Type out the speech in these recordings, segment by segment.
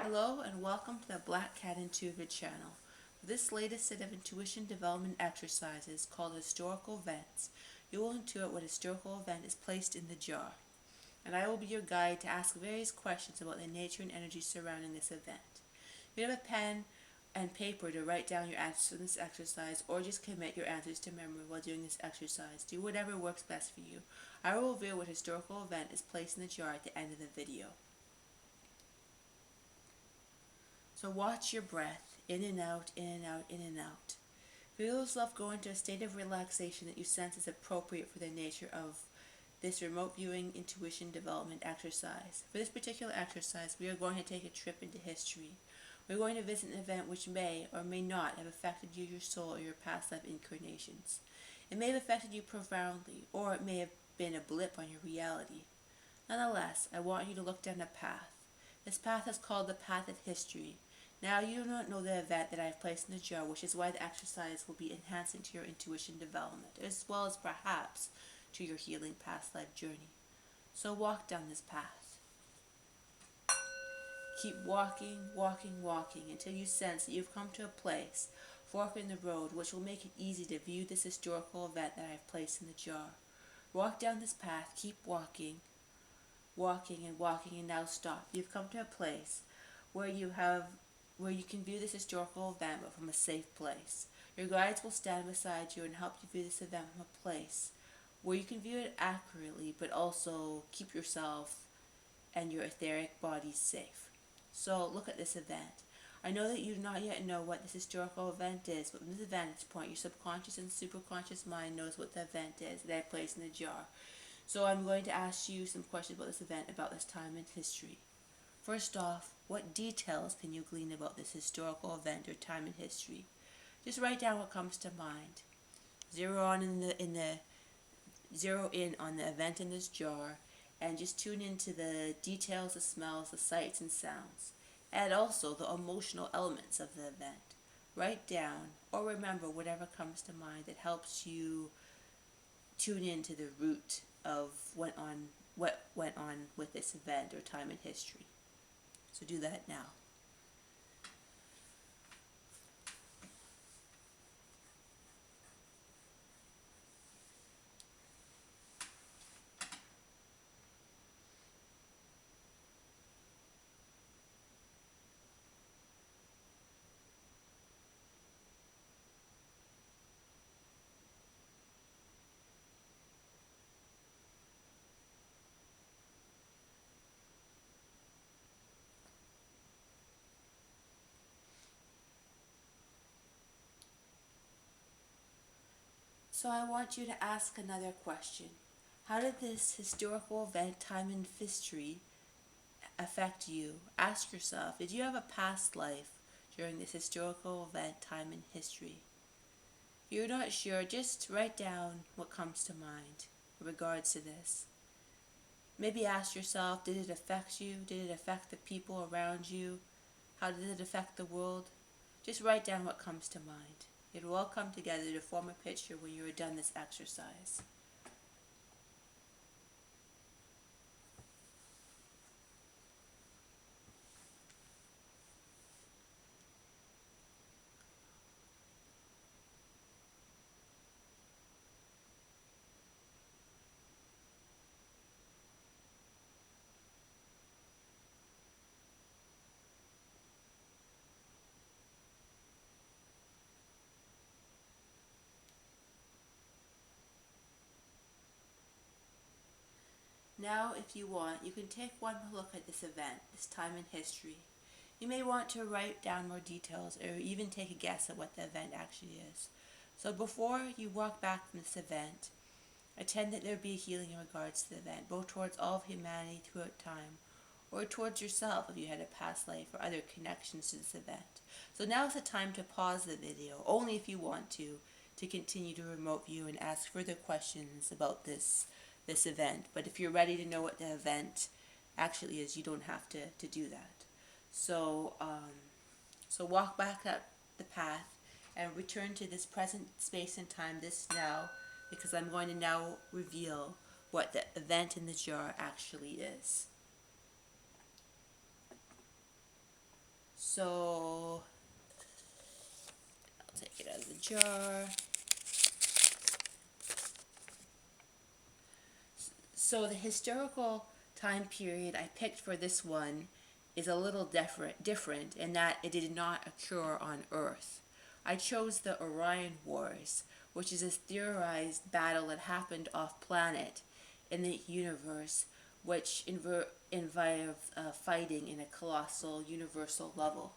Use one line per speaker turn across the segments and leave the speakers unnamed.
Hello and welcome to the Black Cat Intuitive channel. For this latest set of intuition development exercises called historical events, you will intuit what historical event is placed in the jar, and I will be your guide to ask various questions about the nature and energy surrounding this event. If you have a pen and paper to write down your answers in this exercise, or just commit your answers to memory while doing this exercise, do whatever works best for you. I will reveal what historical event is placed in the jar at the end of the video. So watch your breath, in and out, in and out, in and out. Feel yourself go into a state of relaxation that you sense is appropriate for the nature of this remote viewing intuition development exercise. For this particular exercise, we are going to take a trip into history. We're going to visit an event which may or may not have affected you, your soul, or your past life incarnations. It may have affected you profoundly, or it may have been a blip on your reality. Nonetheless, I want you to look down a path. This path is called the path of history. Now you do not know the event that I have placed in the jar, which is why the exercise will be enhancing to your intuition development, as well as perhaps to your healing past life journey. So walk down this path. Keep walking, walking, walking until you sense that you've come to a place, fork in the road, which will make it easy to view this historical event that I have placed in the jar. Walk down this path, keep walking, walking and walking, and now stop. You've come to a place where you can view this historical event but from a safe place. Your guides will stand beside you and help you view this event from a place where you can view it accurately but also keep yourself and your etheric body safe. So look at this event. I know that you do not yet know what this historical event is, but from this vantage point, your subconscious and superconscious mind knows what the event is that I placed in the jar. So I'm going to ask you some questions about this event, about this time in history. First off, what details can you glean about this historical event or time in history? Just write down what comes to mind. Zero in on the event in this jar, and just tune into the details, the smells, the sights and sounds, and also the emotional elements of the event. Write down or remember whatever comes to mind that helps you tune into the root of what went on with this event or time in history. So do that now. So I want you to ask another question. How did this historical event, time in history, affect you? Ask yourself, did you have a past life during this historical event, time in history? If you're not sure, just write down what comes to mind in regards to this. Maybe ask yourself, did it affect you? Did it affect the people around you? How did it affect the world? Just write down what comes to mind. It will all come together to form a picture when you are done this exercise. Now, if you want, you can take one look at this event, this time in history. You may want to write down more details or even take a guess at what the event actually is. So before you walk back from this event, attend that there be a healing in regards to the event, both towards all of humanity throughout time, or towards yourself if you had a past life or other connections to this event. So now is the time to pause the video, only if you want to continue to remote view and ask further questions about this event. But if you're ready to know what the event actually is, you don't have to do that. So, so walk back up the path and return to this present space and time, this now, because I'm going to now reveal what the event in the jar actually is. So I'll take it out of the jar. So the historical time period I picked for this one is a little different in that it did not occur on Earth. I chose the Orion Wars, which is a theorized battle that happened off planet in the universe, which involved fighting in a colossal universal level.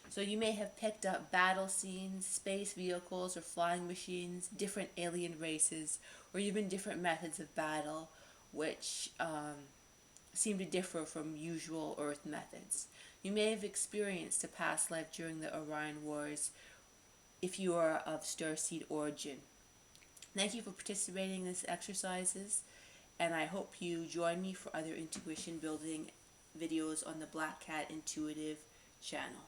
So you may have picked up battle scenes, space vehicles or flying machines, different alien races, or even different methods of battle, which seem to differ from usual Earth methods. You may have experienced a past life during the Orion Wars if you are of starseed origin. Thank you for participating in these exercises, and I hope you join me for other intuition building videos on the Black Cat Intuitive channel.